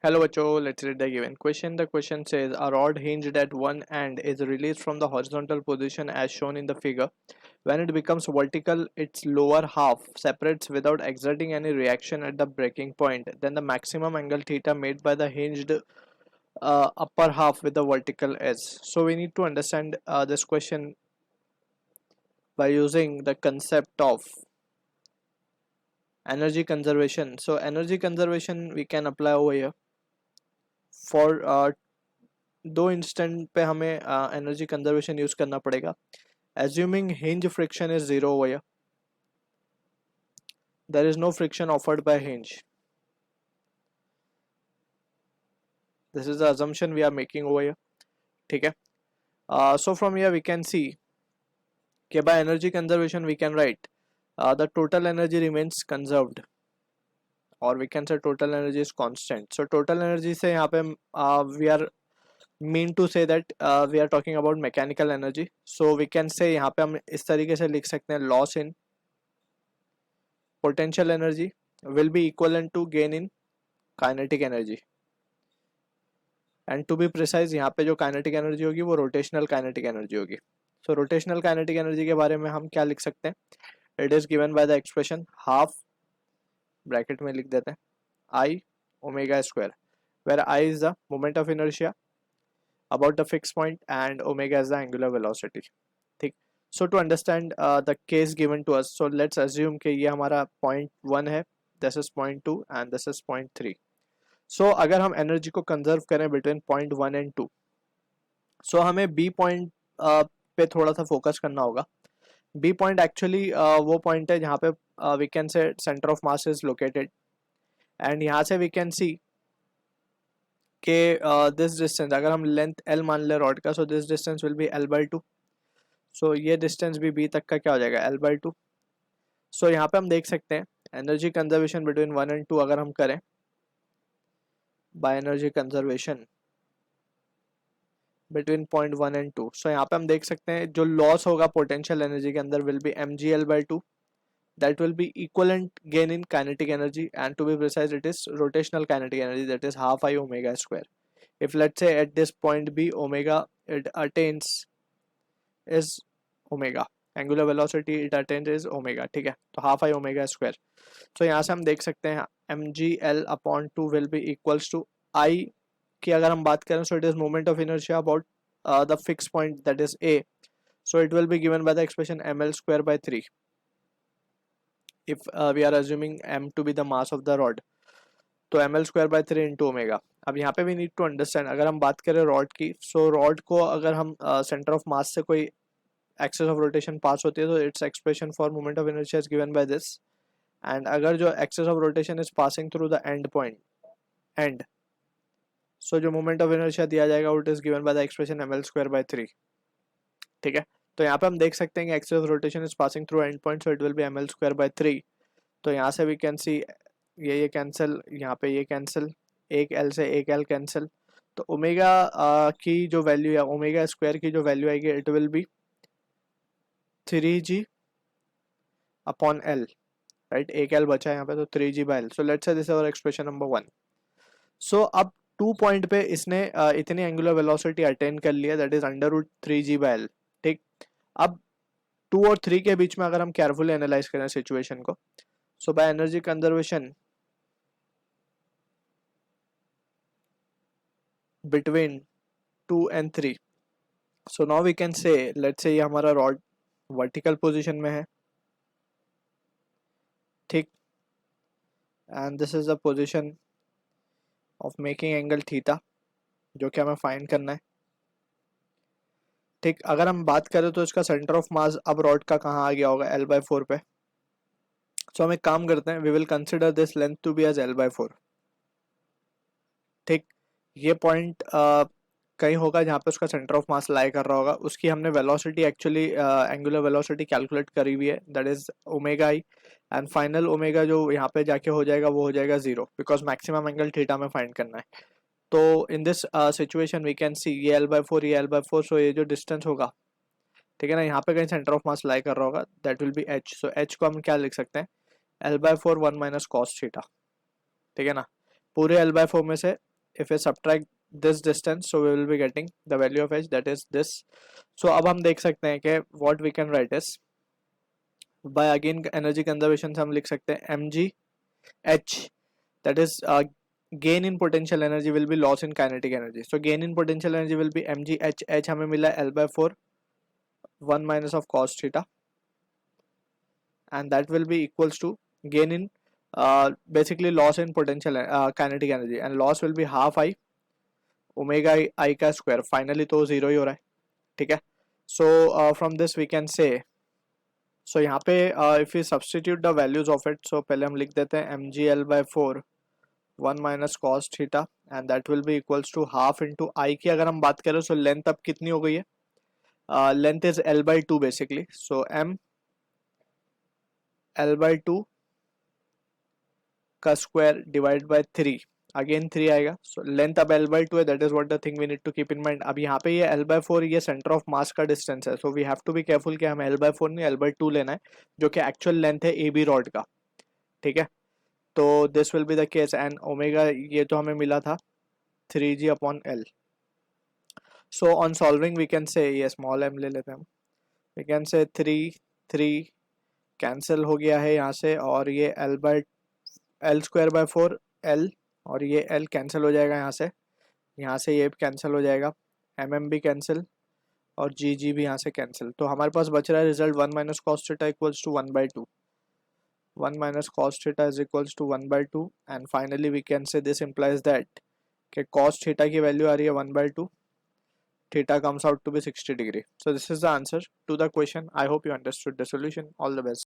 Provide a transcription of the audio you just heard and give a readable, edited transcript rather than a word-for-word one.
Hello, Bacho. Let's read the given question. The question says a rod hinged at one end is released from the horizontal position as shown in the figure. When it becomes vertical, its lower half separates without exerting any reaction at the breaking point. Then the maximum angle theta made by the hinged upper half with the vertical edge. So we need to understand this question by using the concept of energy conservation. So energy conservation we can apply over here for दो instant पे हमें energy conservation use करना पड़ेगा. Assuming hinge friction is zero over here, there is no friction offered by hinge. This is the assumption we are making over here. ठीक है. So from here we can see कि by energy conservation we can write the total energy remains conserved, or we can say total energy is constant. So total energy से यहाँ पे we are mean to say that we are talking about mechanical energy. So we can say यहाँ पे हम इस तरीके से लिख सकते हैं loss in potential energy will be equivalent to gain in kinetic energy. And to be precise यहाँ पे जो kinetic energy होगी वो rotational kinetic energy होगी. So rotational kinetic energy के बारे में हम क्या लिख सकते हैं? It is given by the expression half bracket में लिख देते हैं I omega square, where I is the moment of inertia about the fixed point and omega is the angular velocity. ठीक. So to understand the case given to us, so let's assume कि ये हमारा point 1 है, this is point 2 and this is point 3. So अगर हम energy को conserve करें between point 1 and 2, so हमें B point पे थोड़ा सा focus करना होगा. B point actually वो point है जहाँ पे we can say center of mass is located, and यहाँ से we can see कि this distance अगर हम length L मान ले rod का, so this distance will be L by 2. So ये distance भी B तक का क्या हो जाएगा L by 2. So यहाँ पे हम देख सकते हैं energy conservation between 1 and 2 अगर हम करें by energy conservation between point 1 and 2. So यहाँ पे हम देख सकते हैं जो loss होगा potential energy के अंदर will be mgl by 2. That will be equivalent gain in kinetic energy, and to be precise it is rotational kinetic energy, that is half I omega square. If let's say at this point B omega it attains is omega, angular velocity it attains is omega. ठीक है, तो half I omega square. So यहाँ से हम देख सकते हैं mgl upon 2 will be equals to I की अगर हम बात करें, so it is moment of inertia about the fixed point, that is A. So it will be given by the expression ml square by 3 if we are assuming m to be the mass of the rod. तो ml square by 3 into omega. अब यहाँ पे we need to understand अगर हम बात करें rod की, so rod को अगर हम center of mass से कोई axis of rotation pass होती है तो its expression for moment of inertia is given by this, and अगर जो axis of rotation is passing through the end point end, so जो moment of inertia दिया जाएगा it is given by the expression ml square by 3. ठीक है, तो यहाँ पे हम देख सकते हैं कि axis of rotation is passing through end point, so it will be ml square by 3. तो यहाँ से we can see ये कैंसिल, यहाँ पे ये कैंसिल, एक L से एक L कैंसिल, तो ओमेगा की जो वैल्यू है, ओमेगा स्क्वायर की जो वैल्यू आएगी it will be 3g upon L, right. एक L बचा है यहाँ पे, तो 3g by L. So let's say this is our expression number 1. So अब 2 पॉइंट पे इसने इतनी एंगुलर वेलोसिटी अटेन कर लिया, that is under root 3g by L. ठीक. अब 2 और 3 के बीच में अगर हम केयरफुली एनालाइज करें सिचुएशन को, so by energy conservation between 2 and 3, so now we can say let's say ये हमारा rod vertical position में है, ठीक, and this is the position of making angle theta जो कि हमें फाइंड करना है. ठीक. अगर हम बात करें तो इसका सेंटर ऑफ मास अब रॉड का कहाँ आ गया होगा L by 4 पे. सो हम एक काम करते हैं, we will consider this length to be as L by 4. ठीक. ये पॉइंट कहीं होगा जहाँ पे उसका सेंटर ऑफ मास लाई कर रहा होगा. उसकी हमने velocity actually angular velocity calculate करी हुई है, that is omega I, and final omega जो यहाँ पे जाके हो जाएगा वो हो जाएगा 0, बिकॉज मैक्सिमम एंगल थीटा में फाइंड करना है. तो in this situation we can see ये L by 4 ये L by 4, सो ये जो डिस्टेंस होगा, ठीक है ना, यहाँ पे कहीं सेंटर ऑफ मास लाई कर रहा होगा, that will be h. So h को हम क्या लिख सकते हैं, L by 4 1 minus cos theta. ठीक है ना, पूरे L by 4 में से if we subtract this distance, so we will be getting the value of h, that is this. So अब हम देख सकते हैं कि what we can write is, by again energy conservation से हम लिख सकते हैं mg h, that is gain in potential energy will be loss in kinetic energy. So gain in potential energy will be mg h, h हमें मिला L/4 1 minus of cos theta, and that will be equals to gain in basically loss in potential kinetic energy, and loss will be half I omega I का square, finally तो zero ही हो रहा है, ठीक है. So from this we can say, so यहाँ पे if we substitute the values of it, so पहले हम लिख देते हैं mg L/4 1 minus cos theta, and that will be equals to half into I की अगर हम बात करें, so length अब कितनी हो गई है, length is L/2 basically, so m L/2 का स्क्वायर डिवाइड बाय 3, अगेन 3 आएगा. सो लेंथ अब L/2 है, that is what the thing we need to keep in mind. अब यहाँ पे ये L/4 ये सेंटर ऑफ मास का डिस्टेंस है, so we have to be careful कि हमें L/4 नहीं L/2 लेना है, जो कि एक्चुअल लेंथ है AB रॉड का, ठीक है. तो this will be the case, and omega ये तो हमें मिला था 3g/L. So on solving we can say, ये स्मॉल m ले लेते हैं हम, वी कैन से 3 कैंसिल हो गया है यहाँ से, और ये L/4 L, और ये L कैंसिल हो जाएगा यहाँ से ये कैंसिल हो जाएगा, mm भी कैंसिल, और g भी यहाँ से कैंसिल. तो हमारे पास बच रहा है result 1 minus cos theta equals to 1/2. 1 minus cos theta is equals to 1/2, and finally we can say this implies that कि cos theta की वैल्यू आ रही है 1/2, theta comes out to be 60 degree. So this is the answer to the question. I hope you understood the solution. All the best.